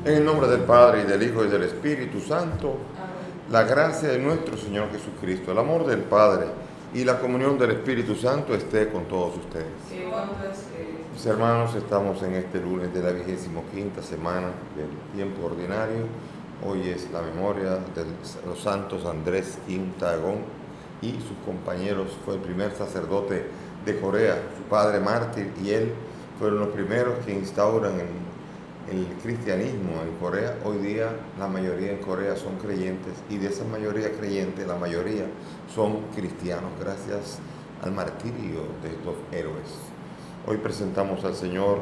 En el nombre del Padre, y del Hijo, y del Espíritu Santo. Amén. La gracia de nuestro Señor Jesucristo, el amor del Padre y la comunión del Espíritu Santo esté con todos ustedes. Que con tu espíritu. Mis hermanos, estamos en este lunes de la 25ª semana del tiempo ordinario. Hoy es la memoria de los santos Andrés Quintagón y sus compañeros. Fue el primer sacerdote de Corea, su padre mártir y él fueron los primeros que instauran el cristianismo en Corea. Hoy día la mayoría en Corea son creyentes y de esa mayoría creyente la mayoría son cristianos gracias al martirio de estos héroes. Hoy presentamos al Señor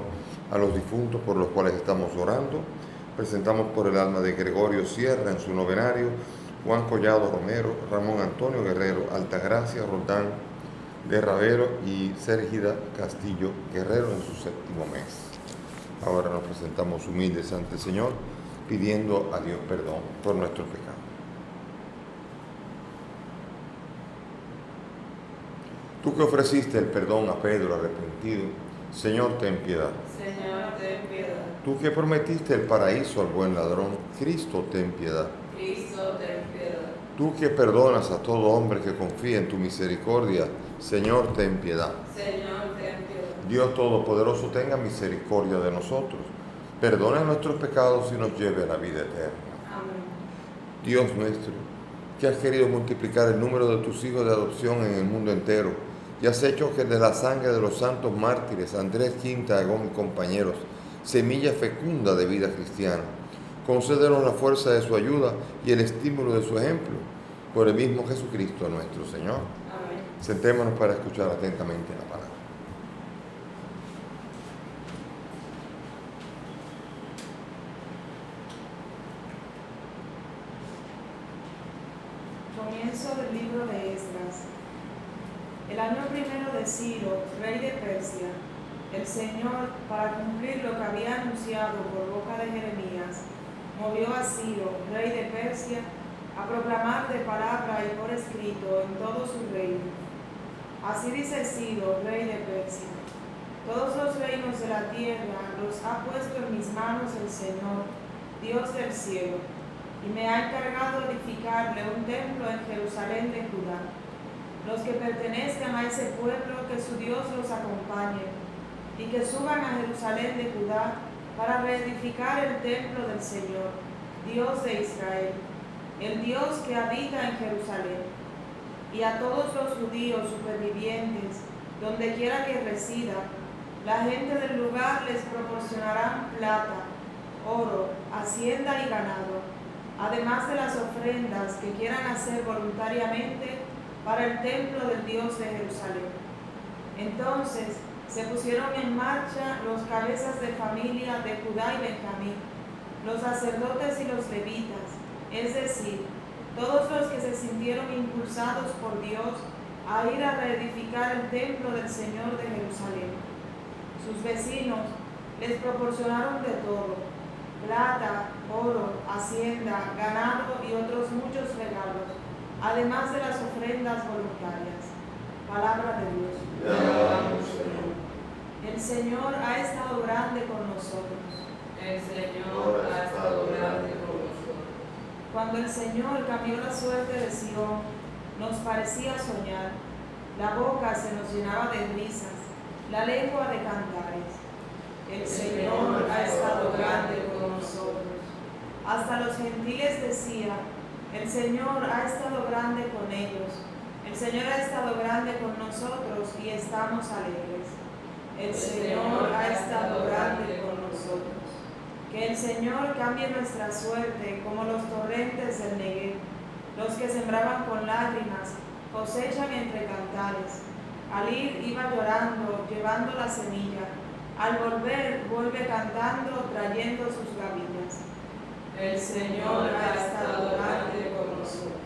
a los difuntos por los cuales estamos orando. Presentamos por el alma de Gregorio Sierra en su novenario, Juan Collado Romero, Ramón Antonio Guerrero, Altagracia Roldán de Ravero y Sérgida Castillo Guerrero en su 7º mes. Ahora nos presentamos humildes ante el Señor, pidiendo a Dios perdón por nuestros pecados. Tú que ofreciste el perdón a Pedro arrepentido, Señor, ten piedad. Señor, ten piedad. Tú que prometiste el paraíso al buen ladrón, Cristo, ten piedad. Cristo, ten piedad. Tú que perdonas a todo hombre que confía en tu misericordia, Señor, ten piedad. Señor, ten piedad. Dios Todopoderoso, tenga misericordia de nosotros, perdone nuestros pecados y nos lleve a la vida eterna. Amén. Dios nuestro, que has querido multiplicar el número de tus hijos de adopción en el mundo entero y has hecho que de la sangre de los santos mártires Andrés Quintagón y compañeros, semilla fecunda de vida cristiana, concédenos la fuerza de su ayuda y el estímulo de su ejemplo, por el mismo Jesucristo nuestro Señor. Amén. Sentémonos para escuchar atentamente la palabra. Comienzo del libro de Esdras. El año primero de Ciro, rey de Persia, el Señor, para cumplir lo que había anunciado por boca de Jeremías, movió a Ciro, rey de Persia, a proclamar de palabra y por escrito en todo su reino. Así dice Ciro, rey de Persia: todos los reinos de la tierra los ha puesto en mis manos el Señor, Dios del cielo, y me ha encargado edificarle un templo en Jerusalén de Judá. Los que pertenezcan a ese pueblo, que su Dios los acompañe, y que suban a Jerusalén de Judá para reedificar el templo del Señor, Dios de Israel, el Dios que habita en Jerusalén. Y a todos los judíos supervivientes, donde quiera que resida, la gente del lugar les proporcionará plata, oro, hacienda y ganado, además de las ofrendas que quieran hacer voluntariamente para el templo del Dios de Jerusalén. Entonces se pusieron en marcha los cabezas de familia de Judá y Benjamín, los sacerdotes y los levitas, es decir, todos los que se sintieron impulsados por Dios a ir a reedificar el templo del Señor de Jerusalén. Sus vecinos les proporcionaron de todo: plata, oro, hacienda, ganado y otros muchos regalos, además de las ofrendas voluntarias. Palabra de Dios. Te alabamos, Señor. El Señor ha estado grande con nosotros. El Señor ha estado grande con nosotros. Cuando el Señor cambió la suerte de Sion, nos parecía soñar. La boca se nos llenaba de risas, la lengua de cantares. El Señor ha estado grande con nosotros. Hasta los gentiles decían: el Señor ha estado grande con ellos. El Señor ha estado grande con nosotros y estamos alegres. El Señor ha estado grande con nosotros. Que el Señor cambie nuestra suerte como los torrentes del Negev. Los que sembraban con lágrimas cosechan entre cantares. Al ir iba llorando, llevando la semilla. Al volver, vuelve cantando, trayendo sus gavillas. El Señor ha estado grande con nosotros.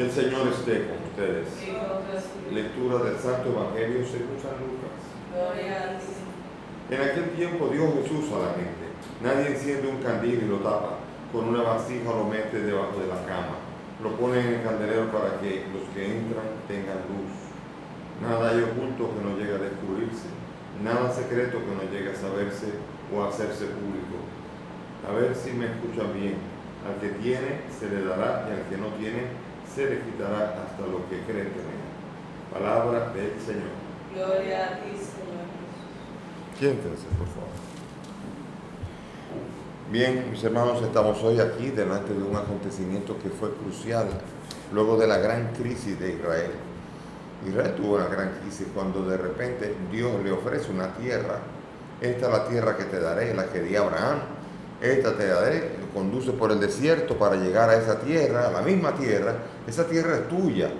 El Señor esté con ustedes. Y con tu espíritu. Lectura del Santo Evangelio según San Lucas. Gloria a ti. En aquel tiempo dio Jesús a la gente. Nadie enciende un candil y lo tapa. Con una vasija lo mete debajo de la cama. Lo pone en el candelero para que los que entran tengan luz. Nada hay oculto que no llegue a descubrirse. Nada secreto que no llegue a saberse o a hacerse público. A ver si me escuchan bien. Al que tiene se le dará y al que no tiene se le quitará hasta lo que cree tener. Palabra del Señor. Gloria a ti, Señor Jesús. Siéntense, por favor. Bien, mis hermanos, estamos hoy aquí delante de un acontecimiento que fue crucial luego de la gran crisis de Israel. Israel tuvo una gran crisis cuando de repente Dios le ofrece una tierra. Esta es la tierra que te daré, la que di a Abraham. Esta te daré, lo conduce por el desierto para llegar a esa tierra, a la misma tierra. Esa tierra es tuya.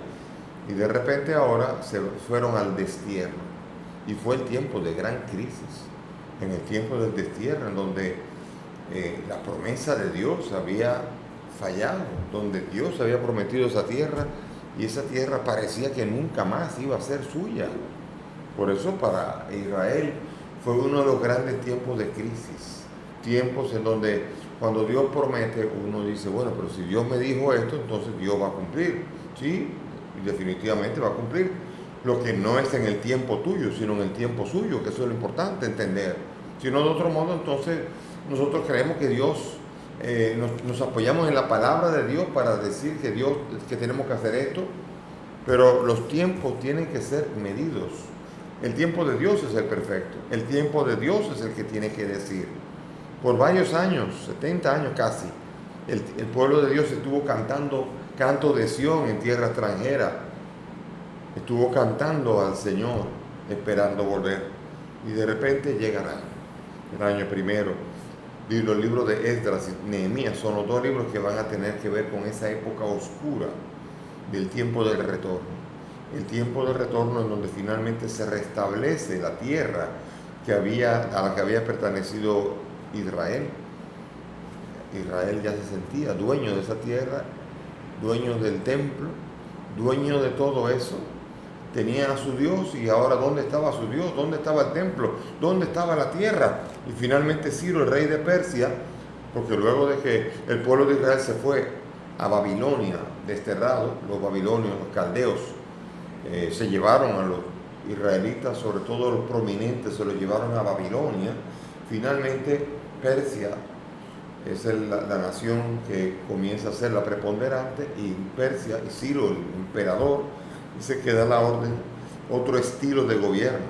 Y de repente ahora se fueron al destierro. Y fue el tiempo de gran crisis. En el tiempo del destierro, en donde la promesa de Dios había fallado, donde Dios había prometido esa tierra y esa tierra parecía que nunca más iba a ser suya. Por eso para Israel fue uno de los grandes tiempos de crisis. Tiempos en donde cuando Dios promete, uno dice, bueno, pero si Dios me dijo esto, entonces Dios va a cumplir. Sí, y definitivamente va a cumplir. Lo que no es en el tiempo tuyo, sino en el tiempo suyo, que eso es lo importante entender. Si no, de otro modo, entonces nosotros creemos que Dios, nos apoyamos en la palabra de Dios para decir que tenemos que hacer esto, pero los tiempos tienen que ser medidos. El tiempo de Dios es el perfecto. El tiempo de Dios es el que tiene que decir. Por varios años, 70 años casi, el pueblo de Dios estuvo cantando canto de Sión en tierra extranjera. Estuvo cantando al Señor, esperando volver. Y de repente llegará el año primero. Y los libros de Esdras y Nehemías son los dos libros que van a tener que ver con esa época oscura del tiempo del retorno. El tiempo del retorno en donde finalmente se restablece la tierra a la que había pertenecido Israel. Israel ya se sentía dueño de esa tierra, dueño del templo, dueño de todo eso. Tenía a su Dios y ahora ¿dónde estaba su Dios? ¿Dónde estaba el templo? ¿Dónde estaba la tierra? Y finalmente Ciro, el rey de Persia, porque luego de que el pueblo de Israel se fue a Babilonia desterrado, los babilonios, los caldeos, se llevaron a los israelitas, sobre todo los prominentes, se los llevaron a Babilonia. Finalmente Persia es la nación que comienza a ser la preponderante, y Persia, y Ciro, el emperador, dice que da la orden, otro estilo de gobierno.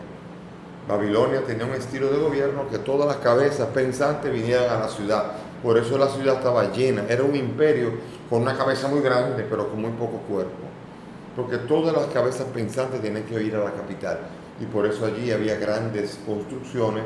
Babilonia tenía un estilo de gobierno que todas las cabezas pensantes vinieran a la ciudad. Por eso la ciudad estaba llena. Era un imperio con una cabeza muy grande, pero con muy poco cuerpo. Porque todas las cabezas pensantes tenían que ir a la capital. Y por eso allí había grandes construcciones.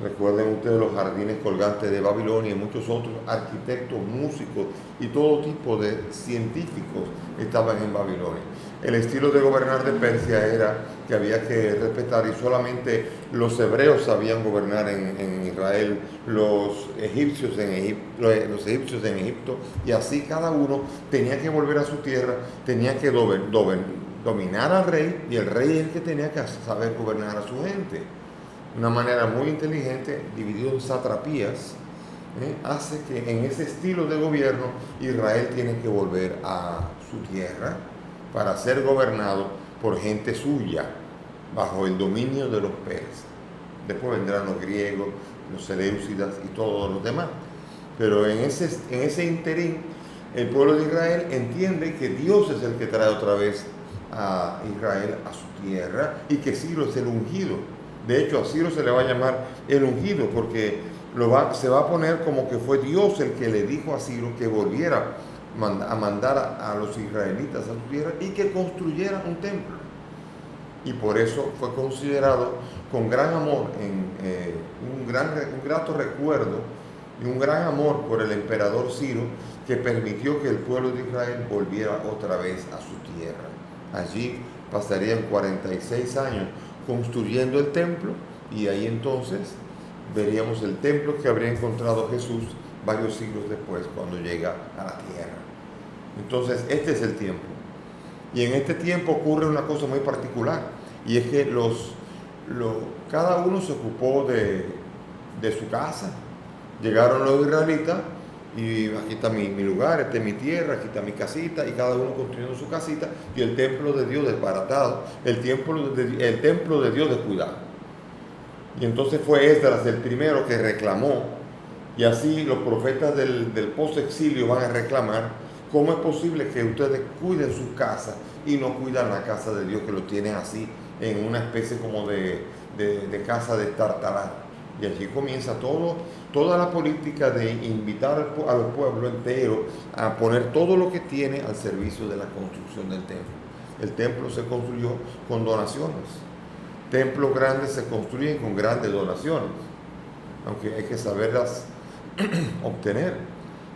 Recuerden ustedes los jardines colgantes de Babilonia y muchos otros arquitectos, músicos y todo tipo de científicos estaban en Babilonia. El estilo de gobernar de Persia era que había que respetar, y solamente los hebreos sabían gobernar en Israel, los egipcios en Egipto, y así cada uno tenía que volver a su tierra, tenía que dominar al rey, y el rey es el que tenía que saber gobernar a su gente. Una manera muy inteligente, dividido en satrapías, hace que en ese estilo de gobierno Israel tiene que volver a su tierra para ser gobernado por gente suya, bajo el dominio de los persas. Después vendrán los griegos, los seleucidas y todos los demás. Pero en ese interín, el pueblo de Israel entiende que Dios es el que trae otra vez a Israel a su tierra, y que Ciro es el ungido. De hecho, a Ciro se le va a llamar el ungido, porque se va a poner como que fue Dios el que le dijo a Ciro que volviera a mandar a los israelitas a su tierra y que construyeran un templo. Y por eso fue considerado con gran amor, un grato recuerdo y un gran amor por el emperador Ciro, que permitió que el pueblo de Israel volviera otra vez a su tierra. Allí pasarían 46 años construyendo el templo, y ahí entonces veríamos el templo que habría encontrado Jesús varios siglos después, cuando llega a la tierra. Entonces este es el tiempo. Y en este tiempo ocurre una cosa muy particular, y es que cada uno se ocupó de su casa. Llegaron los israelitas y aquí está mi lugar, esta es mi tierra, aquí está mi casita, y cada uno construyendo su casita, y el templo de Dios desbaratado, el templo de Dios descuidado. Y entonces fue Esdras el primero que reclamó, y así los profetas del post-exilio van a reclamar: ¿cómo es posible que ustedes cuiden sus casas y no cuidan la casa de Dios, que lo tienen así en una especie como de casa de tartalar? Y allí comienza toda la política de invitar a los pueblos enteros a poner todo lo que tiene al servicio de la construcción del templo. El templo se construyó con donaciones. Templos grandes se construyen con grandes donaciones, aunque hay que saberlas obtener.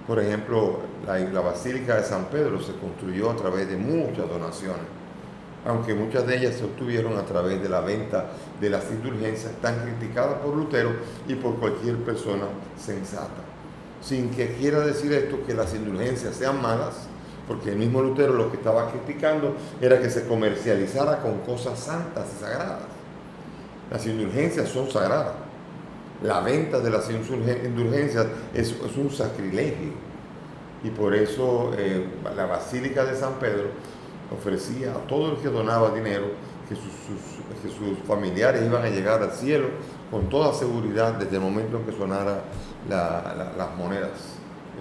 Por ejemplo, la Basílica de San Pedro se construyó a través de muchas donaciones, aunque muchas de ellas se obtuvieron a través de la venta de las indulgencias, tan criticadas por Lutero y por cualquier persona sensata. Sin que quiera decir esto que las indulgencias sean malas, porque el mismo Lutero lo que estaba criticando era que se comercializara con cosas santas y sagradas. Las indulgencias son sagradas. La venta de las indulgencias es un sacrilegio, y por eso la Basílica de San Pedro ofrecía a todo el que donaba dinero que sus familiares iban a llegar al cielo con toda seguridad desde el momento en que sonara las monedas.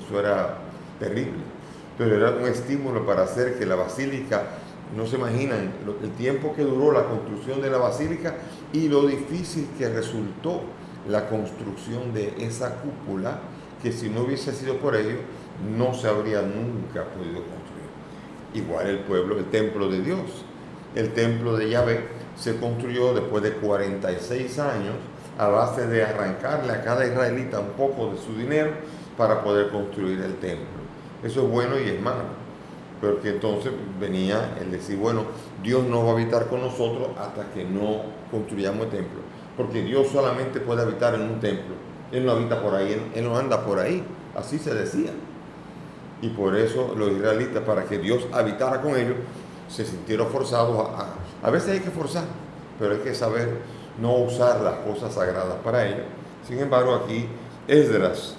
Eso era terrible, pero era un estímulo para hacer que la basílica, no se imaginan el tiempo que duró la construcción de la basílica y lo difícil que resultó la construcción de esa cúpula, que si no hubiese sido por ello no se habría nunca podido construir. Igual el templo de Dios, el templo de Yahvé, se construyó después de 46 años a base de arrancarle a cada israelita un poco de su dinero para poder construir el templo. Eso es bueno y es malo, porque entonces venía el decir: bueno, Dios no va a habitar con nosotros hasta que no construyamos el templo, porque Dios solamente puede habitar en un templo. Él no habita por ahí, Él no anda por ahí, así se decía. Y por eso los israelitas, para que Dios habitara con ellos, se sintieron forzados a veces hay que forzar, pero hay que saber no usar las cosas sagradas para ello. Sin embargo, aquí Esdras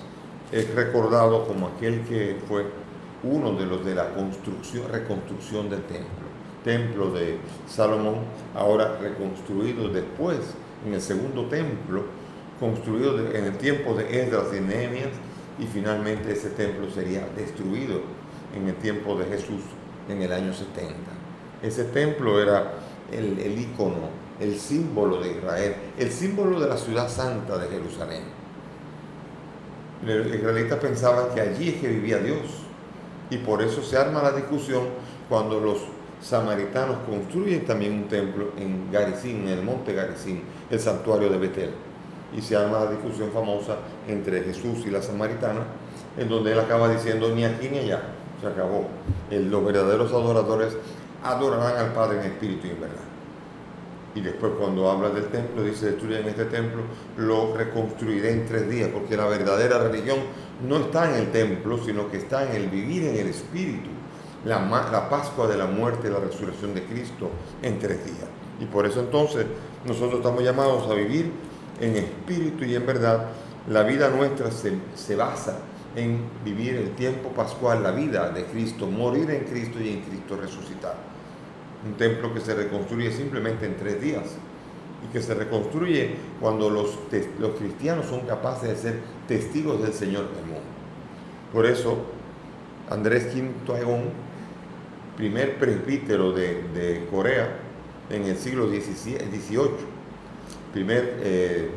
es recordado como aquel que fue uno de los de la reconstrucción del templo de Salomón, ahora reconstruido después en el segundo templo, construido en el tiempo de Esdras y Nehemías, y finalmente ese templo sería destruido en el tiempo de Jesús en el año 70. Ese templo era el ícono, el símbolo de Israel, el símbolo de la ciudad santa de Jerusalén. Los israelitas pensaban que allí es que vivía Dios, y por eso se arma la discusión cuando los samaritanos construyen también un templo en Garizim, en el monte Garizim, el santuario de Betel. Y se arma la discusión famosa entre Jesús y la samaritana, en donde él acaba diciendo: ni aquí ni allá, se acabó. Los verdaderos adoradores adorarán al Padre en espíritu y en verdad. Y después, cuando habla del templo, dice: destruyan este templo, lo reconstruiré en 3 días, porque la verdadera religión no está en el templo, sino que está en el vivir en el espíritu, la Pascua de la muerte y la resurrección de Cristo en 3 días. Y por eso entonces nosotros estamos llamados a vivir en espíritu y en verdad. La vida nuestra se basa en vivir el tiempo pascual, la vida de Cristo, morir en Cristo y en Cristo resucitar. Un templo que se reconstruye simplemente en 3 días, y que se reconstruye cuando los cristianos son capaces de ser testigos del Señor del mundo. Por eso, Andrés V Agón, primer presbítero de Corea en el siglo XVIII, el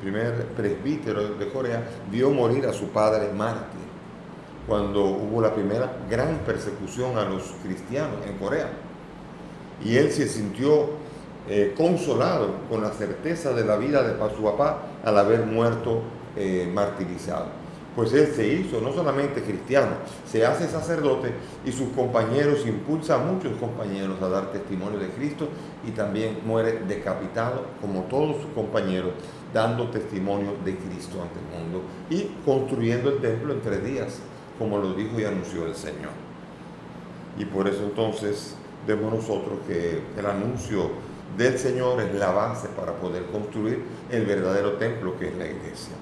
primer presbítero de Corea, vio morir a su padre mártir cuando hubo la primera gran persecución a los cristianos en Corea. Y él se sintió consolado con la certeza de la vida de su papá al haber muerto martirizado. Pues él se hizo no solamente cristiano, se hace sacerdote, y sus compañeros, impulsa a muchos compañeros a dar testimonio de Cristo, y también muere decapitado como todos sus compañeros, dando testimonio de Cristo ante el mundo y construyendo el templo en 3 días, como lo dijo y anunció el Señor. Y por eso entonces vemos nosotros que el anuncio del Señor es la base para poder construir el verdadero templo que es la iglesia.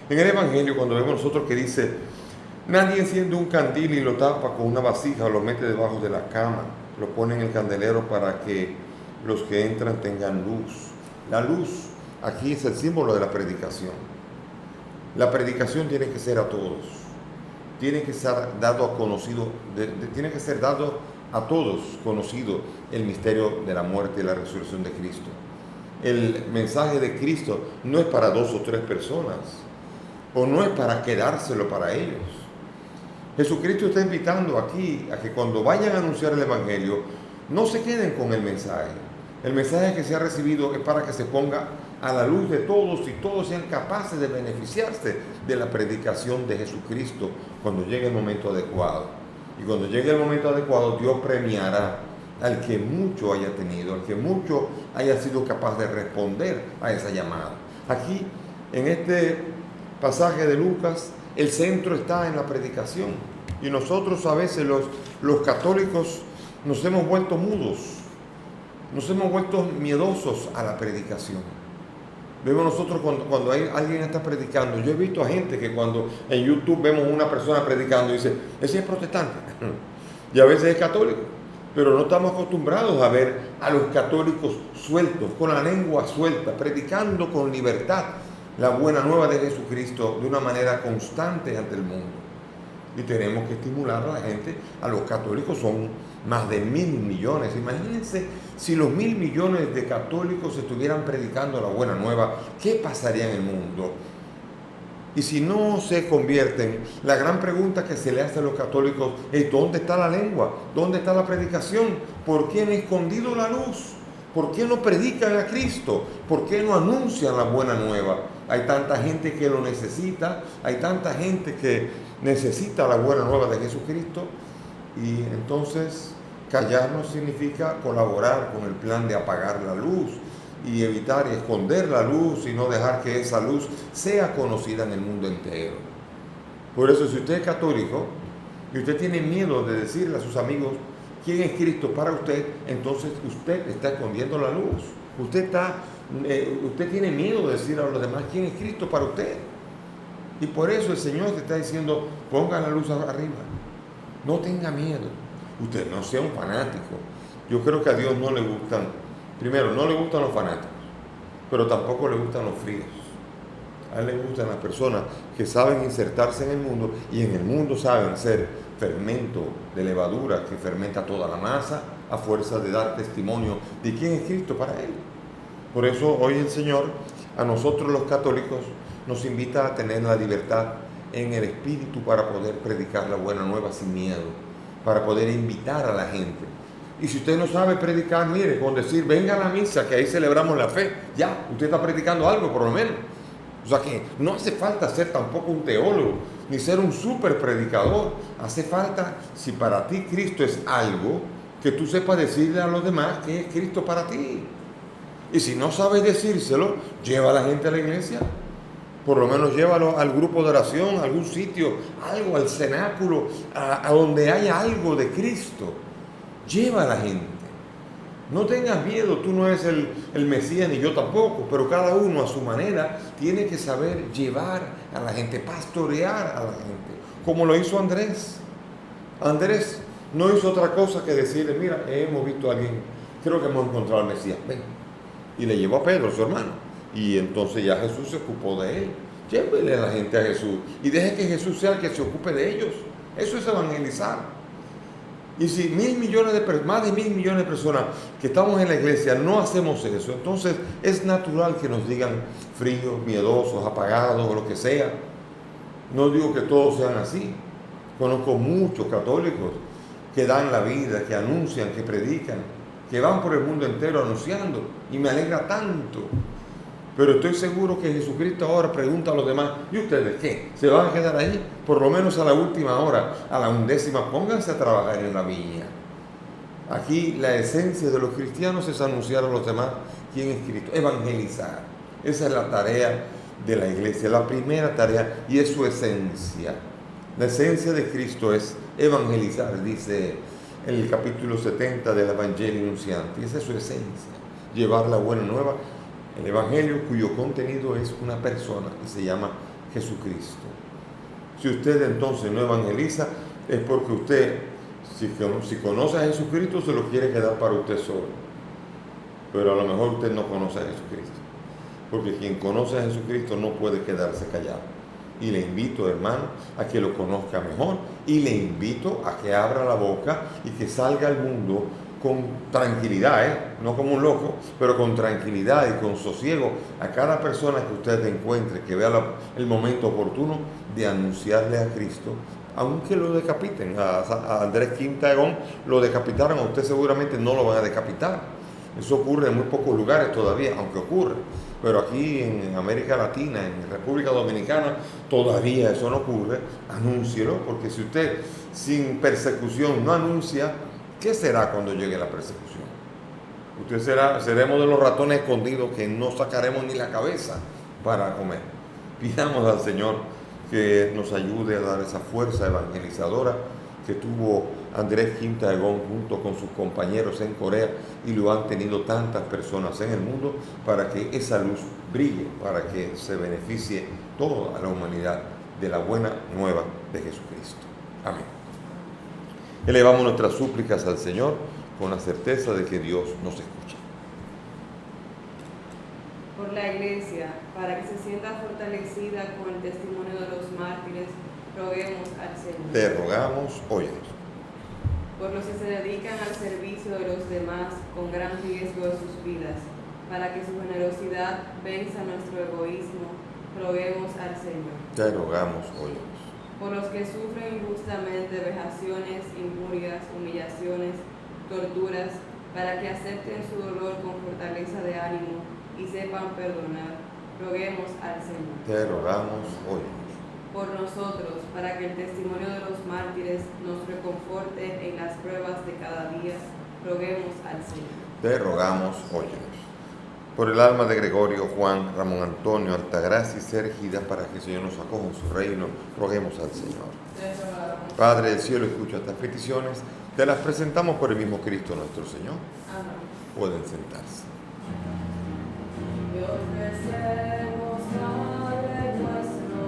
En el Evangelio, cuando vemos nosotros que dice: nadie enciende un candil y lo tapa con una vasija o lo mete debajo de la cama, lo pone en el candelero para que los que entran tengan luz. La luz aquí es el símbolo de la predicación. La predicación tiene que ser a todos, tiene que ser dado a conocido, tiene que ser dado a todos conocido el misterio de la muerte y la resurrección de Cristo. El mensaje de Cristo no es para 2 o 3 personas, o no es para quedárselo para ellos. Jesucristo está invitando aquí a que cuando vayan a anunciar el Evangelio, no se queden con el mensaje. El mensaje que se ha recibido es para que se ponga a la luz de todos y todos sean capaces de beneficiarse de la predicación de Jesucristo cuando llegue el momento adecuado. Y cuando llegue el momento adecuado, Dios premiará al que mucho haya tenido, al que mucho haya sido capaz de responder a esa llamada. Aquí, en este pasaje de Lucas, el centro está en la predicación. Y nosotros a veces los católicos nos hemos vuelto mudos, nos hemos vuelto miedosos a la predicación. Vemos nosotros cuando alguien está predicando, yo he visto a gente que cuando en YouTube vemos una persona predicando y dice: ese es protestante, y a veces es católico, pero no estamos acostumbrados a ver a los católicos sueltos, con la lengua suelta, predicando con libertad la buena nueva de Jesucristo de una manera constante ante el mundo. Y tenemos que estimular a la gente. A los católicos son más de 1.000 millones. Imagínense si los 1.000 millones de católicos estuvieran predicando la buena nueva, ¿qué pasaría en el mundo? Y si no se convierten, la gran pregunta que se le hace a los católicos es: ¿dónde está la lengua? ¿Dónde está la predicación? ¿Por qué han escondido la luz? ¿Por qué no predican a Cristo? ¿Por qué no anuncian la buena nueva? Hay tanta gente que lo necesita, hay tanta gente que necesita la buena nueva de Jesucristo, y entonces callarnos significa colaborar con el plan de apagar la luz y evitar y esconder la luz y no dejar que esa luz sea conocida en el mundo entero. Por eso, si usted es católico y usted tiene miedo de decirle a sus amigos quién es Cristo para usted, entonces usted está escondiendo la luz. Usted tiene miedo de decir a los demás quién es Cristo para usted. Y por eso el Señor te está diciendo: ponga la luz arriba, no tenga miedo. Usted no sea un fanático. Yo creo que a Dios no le gustan, primero, no le gustan los fanáticos, pero tampoco le gustan los fríos. A Él le gustan las personas que saben insertarse en el mundo, y en el mundo saben ser fermento de levadura que fermenta toda la masa a fuerza de dar testimonio de quién es Cristo para Él. Por eso hoy el Señor a nosotros los católicos nos invita a tener la libertad en el espíritu para poder predicar la buena nueva sin miedo, para poder invitar a la gente. Y si usted no sabe predicar, mire, con decir venga a la misa, que ahí celebramos la fe, ya, usted está predicando algo por lo menos. O sea que no hace falta ser tampoco un teólogo, ni ser un súper predicador. Hace falta, si para ti Cristo es algo, que tú sepas decirle a los demás que es Cristo para ti. Y si no sabes decírselo, lleva a la gente a la iglesia. Por lo menos llévalo al grupo de oración, a algún sitio, algo, al cenáculo, a donde haya algo de Cristo. Lleva a la gente. No tengas miedo, tú no eres el Mesías ni yo tampoco, pero cada uno a su manera tiene que saber llevar a la gente, pastorear a la gente, como lo hizo Andrés. Andrés no hizo otra cosa que decirle: mira, hemos visto a alguien, creo que hemos encontrado al Mesías, ven. Y le llevó a Pedro, su hermano. Y entonces ya Jesús se ocupó de él. Llévele a la gente a Jesús y deje que Jesús sea el que se ocupe de ellos. Eso es evangelizar. Y si más de 1.000 millones de personas que estamos en la iglesia no hacemos eso, entonces es natural que nos digan fríos, miedosos, apagados o lo que sea. No digo que todos sean así. Conozco muchos católicos que dan la vida, que anuncian, que predican, que van por el mundo entero anunciando, y me alegra tanto. Pero estoy seguro que Jesucristo ahora pregunta a los demás: ¿y ustedes qué? ¿Se van a quedar ahí? Por lo menos a la última hora, a la 1ª, pónganse a trabajar en la viña. Aquí la esencia de los cristianos es anunciar a los demás quién es Cristo, evangelizar. Esa es la tarea de la iglesia, la primera tarea, y es su esencia. La esencia de Cristo es evangelizar, dice en el capítulo 70 del Evangelio Nunciante. Esa es su esencia, llevar la buena nueva, el Evangelio cuyo contenido es una persona que se llama Jesucristo. Si usted entonces no evangeliza, es porque usted, si conoce a Jesucristo, se lo quiere quedar para usted solo. Pero a lo mejor usted no conoce a Jesucristo. Porque quien conoce a Jesucristo no puede quedarse callado. Y le invito, hermano, a que lo conozca mejor. Y le invito a que abra la boca y que salga al mundo con tranquilidad, no como un loco, pero con tranquilidad y con sosiego a cada persona que usted encuentre, que vea el momento oportuno de anunciarle a Cristo, aunque lo decapiten. A Andrés Quinta Egón lo decapitaron, a usted seguramente no lo van a decapitar. Eso ocurre en muy pocos lugares todavía, aunque ocurre. Pero aquí en América Latina, en República Dominicana, todavía eso no ocurre. Anúncielo, porque si usted sin persecución no anuncia, ¿qué será cuando llegue la persecución? Seremos de los ratones escondidos que no sacaremos ni la cabeza para comer. Pidamos al Señor que nos ayude a dar esa fuerza evangelizadora que tuvo Andrés Quinta Egón junto con sus compañeros en Corea, y lo han tenido tantas personas en el mundo, para que esa luz brille, para que se beneficie toda la humanidad de la buena nueva de Jesucristo. Amén. Elevamos nuestras súplicas al Señor con la certeza de que Dios nos escucha. Por la Iglesia, para que se sienta fortalecida con el testimonio de los mártires, roguemos al Señor. Te rogamos, óyenos. Por los que se dedican al servicio de los demás con gran riesgo de sus vidas, para que su generosidad venza nuestro egoísmo, roguemos al Señor. Te rogamos, óyenos. Por los que sufren injustamente vejaciones, injurias, humillaciones, torturas, para que acepten su dolor con fortaleza de ánimo y sepan perdonar, roguemos al Señor. Te rogamos, óyenos. Por nosotros, para que el testimonio de los mártires nos reconforte en las pruebas de cada día, roguemos al Señor. Te rogamos, óyenos. Por el alma de Gregorio, Juan, Ramón Antonio, Altagracia y Sergida, para que el Señor nos acoja en su reino, roguemos al Señor. Padre del cielo, escucha estas peticiones, te las presentamos por el mismo Cristo nuestro Señor. Amén. Pueden sentarse. Dios deseemos, Padre nuestro,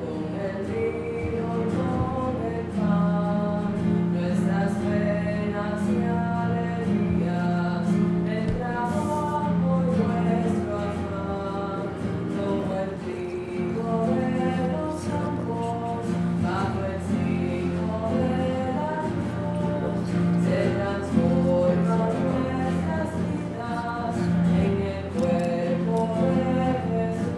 con el vino, con el pan, nuestras penas y alegrías, el trabajo y nuestro afán, como el trigo de los campos, bajo el signo de la luz, se transforman nuestras vidas en el cuerpo de Jesús.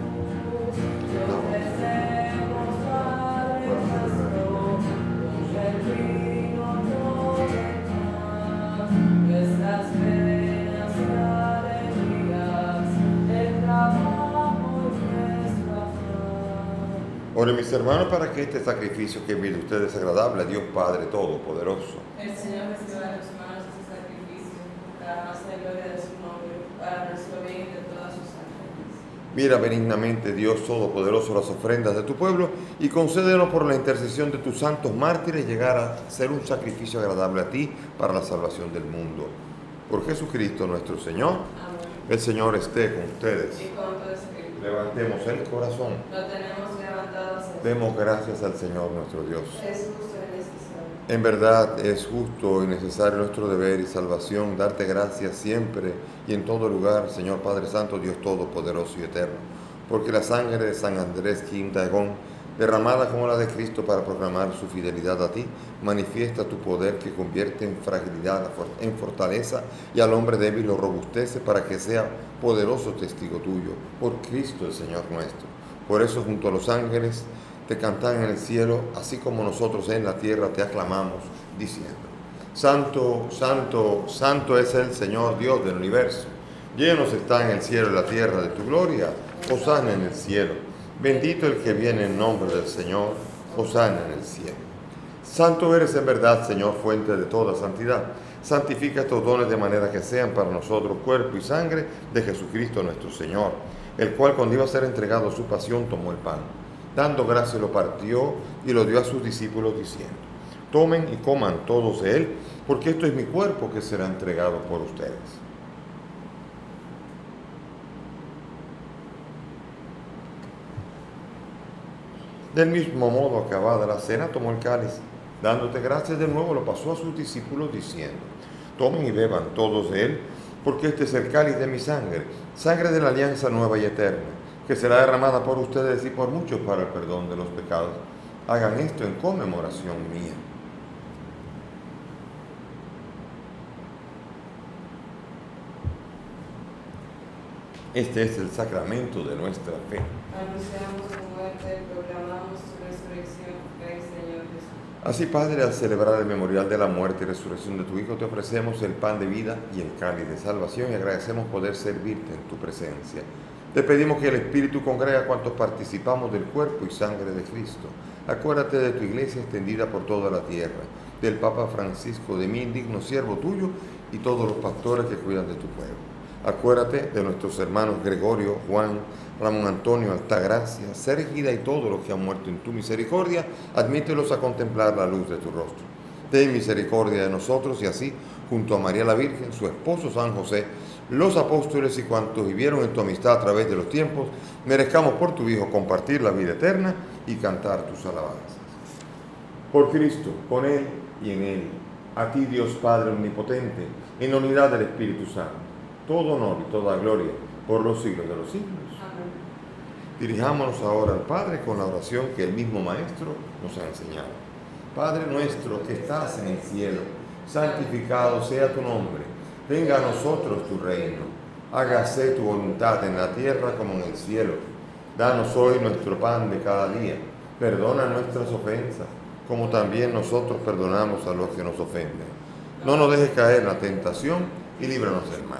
Dios deseemos, Padre nuestro, con el vino, con el pan, nuestras penas y alegrías, el trabajo y nuestro afán. Oren mis hermanos para que este sacrificio que envíe de ustedes es agradable a Dios Padre Todopoderoso. El Señor reciba de tus manos este sacrificio, para más la gloria de su nombre, para nuestro bien y de todas sus ángeles. Mira benignamente, Dios Todopoderoso, las ofrendas de tu pueblo y concédenos por la intercesión de tus santos mártires llegar a ser un sacrificio agradable a ti para la salvación del mundo. Por Jesucristo nuestro Señor. Amén. El Señor esté con ustedes. Y con tu espíritu. Levantemos el corazón. Lo tenemos levantado hacia ti. Demos gracias al Señor nuestro Dios. Es justo y necesario. En verdad es justo y necesario nuestro deber y salvación darte gracias siempre y en todo lugar, Señor Padre Santo, Dios Todopoderoso y Eterno, porque la sangre de San Andrés Quinta Egón, derramada como la de Cristo para proclamar su fidelidad a ti, manifiesta tu poder que convierte en fragilidad en fortaleza y al hombre débil lo robustece para que sea poderoso testigo tuyo, por Cristo el Señor nuestro. Por eso junto a los ángeles te cantan en el cielo, así como nosotros en la tierra te aclamamos, diciendo: Santo, Santo, Santo es el Señor Dios del universo. Llenos está en el cielo y la tierra de tu gloria. Hosana en el cielo. Bendito el que viene en nombre del Señor. Hosana en el cielo. Santo eres en verdad, Señor, fuente de toda santidad. Santifica estos dones de manera que sean para nosotros cuerpo y sangre de Jesucristo nuestro Señor, el cual cuando iba a ser entregado a su pasión tomó el pan. Dando gracias lo partió y lo dio a sus discípulos diciendo: Tomen y coman todos de él, porque esto es mi cuerpo que será entregado por ustedes. Del mismo modo, acabada la cena, tomó el cáliz. Dándote gracias de nuevo, lo pasó a sus discípulos diciendo: tomen y beban todos de él, porque este es el cáliz de mi sangre, sangre de la alianza nueva y eterna, que será derramada por ustedes y por muchos para el perdón de los pecados. Hagan esto en conmemoración mía. Este es el sacramento de nuestra fe. Anunciamos tu muerte, proclamamos tu resurrección. Ven, Señor Jesús. Así, Padre, al celebrar el memorial de la muerte y resurrección de tu Hijo, te ofrecemos el pan de vida y el cáliz de salvación y agradecemos poder servirte en tu presencia. Te pedimos que el Espíritu congregue a cuantos participamos del cuerpo y sangre de Cristo. Acuérdate de tu iglesia extendida por toda la tierra, del Papa Francisco, de mi indigno siervo tuyo y todos los pastores que cuidan de tu pueblo. Acuérdate de nuestros hermanos Gregorio, Juan, Ramón Antonio, Altagracia, Sérgida y todos los que han muerto en tu misericordia. Admítelos a contemplar la luz de tu rostro. Ten misericordia de nosotros y así, junto a María la Virgen, su esposo San José, los apóstoles y cuantos vivieron en tu amistad a través de los tiempos, merezcamos por tu Hijo compartir la vida eterna y cantar tus alabanzas. Por Cristo, con Él y en Él, a ti Dios Padre Omnipotente, en la unidad del Espíritu Santo, todo honor y toda gloria por los siglos de los siglos. Amén. Dirijámonos ahora al Padre con la oración que el mismo Maestro nos ha enseñado. Padre nuestro que estás en el cielo, santificado sea tu nombre. Venga a nosotros tu reino. Hágase tu voluntad en la tierra como en el cielo. Danos hoy nuestro pan de cada día. Perdona nuestras ofensas, como también nosotros perdonamos a los que nos ofenden. No nos dejes caer en la tentación y líbranos del mal.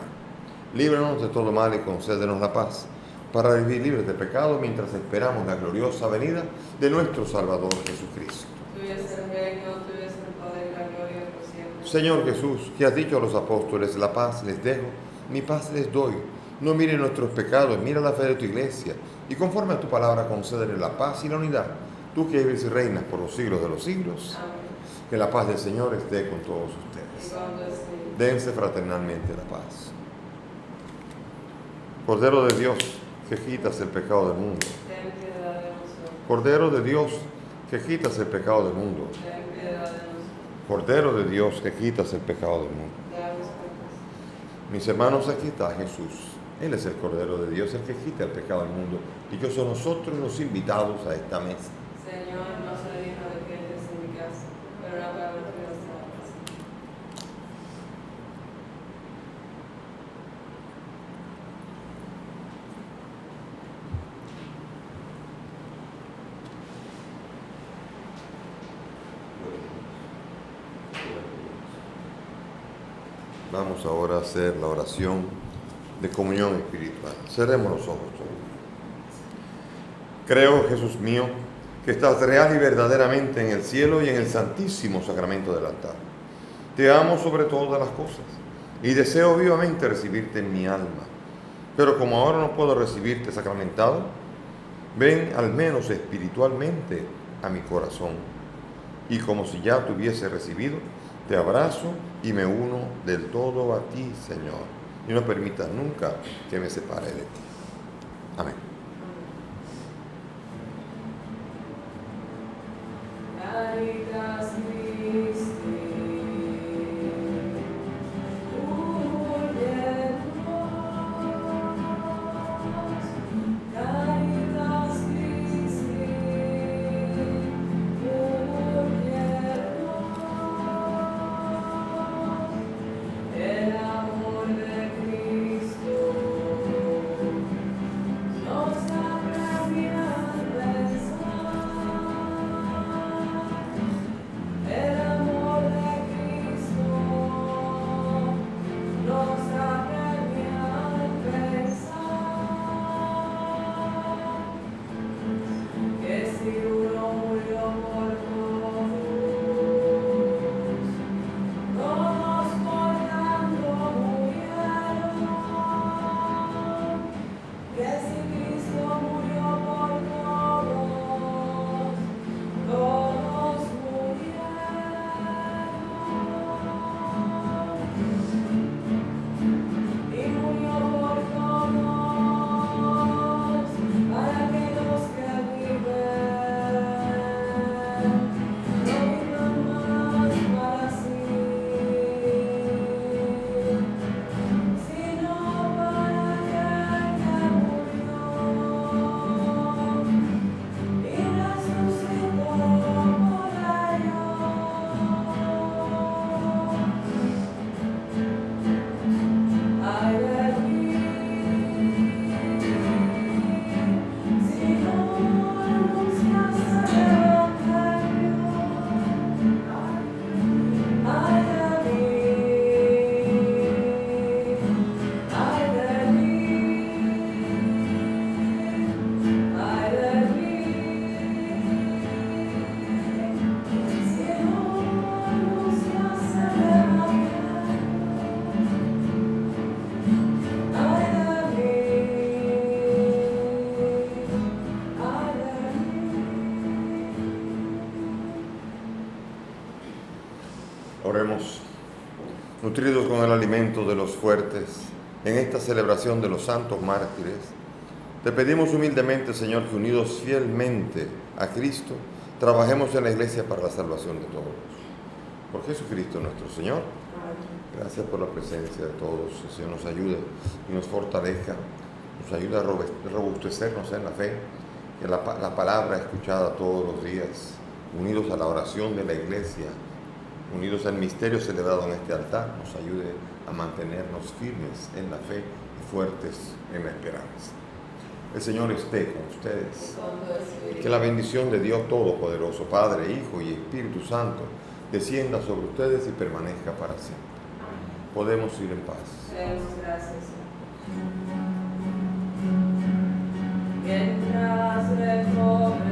Líbranos de todo mal y concédenos la paz, para vivir libres de pecado mientras esperamos la gloriosa venida de nuestro Salvador Jesucristo. Tuyo es el reino, tuyo es el poder y la gloria por siempre. Señor Jesús, que has dicho a los apóstoles: la paz les dejo, mi paz les doy. No miren nuestros pecados, mira la fe de tu iglesia, y conforme a tu palabra concédele la paz y la unidad. Tú que vives y reinas por los siglos de los siglos, Amén. que la paz del Señor esté con todos Y ustedes. con tu espíritu. Dense fraternalmente la paz. Cordero de Dios, que quitas el pecado del mundo. Ten piedad de nosotros. Cordero de Dios, que quitas el pecado del mundo. Ten piedad de nosotros. Cordero de Dios, que quitas el pecado del mundo. Danos paz. Mis hermanos, aquí está Jesús. Él es el Cordero de Dios, el que quita el pecado del mundo. Dichosos nosotros los invitados a esta mesa. Señor, no soy digno de que entres en mi casa, pero una palabra tuya bastará. Vamos ahora a hacer la oración de comunión espiritual. Cerremos los ojos. Creo, Jesús mío, que estás real y verdaderamente en el cielo y en el santísimo sacramento del altar. Te amo sobre todas las cosas y deseo vivamente recibirte en mi alma. Pero como ahora no puedo recibirte sacramentado, ven al menos espiritualmente a mi corazón. Y como si ya te hubiese recibido, te abrazo y me uno del todo a ti, Señor. Y no permitas nunca que me separe de ti. Amén. Caritas Christi, Caritas Christi, el amor de Cristo nos Oremos. Nutridos con el alimento de los fuertes, en esta celebración de los santos mártires, te pedimos humildemente, Señor, que unidos fielmente a Cristo, trabajemos en la Iglesia para la salvación de todos. Por Jesucristo nuestro Señor. Gracias por la presencia de todos. El Señor nos ayude y nos fortalezca, nos ayude a robustecernos en la fe, que la palabra escuchada todos los días, unidos a la oración de la Iglesia, unidos al misterio celebrado en este altar, nos ayude a mantenernos firmes en la fe y fuertes en la esperanza. El Señor esté con ustedes. Que la bendición de Dios Todopoderoso, Padre, Hijo y Espíritu Santo, descienda sobre ustedes y permanezca para siempre. Podemos ir en paz. Demos gracias. Mientras recorre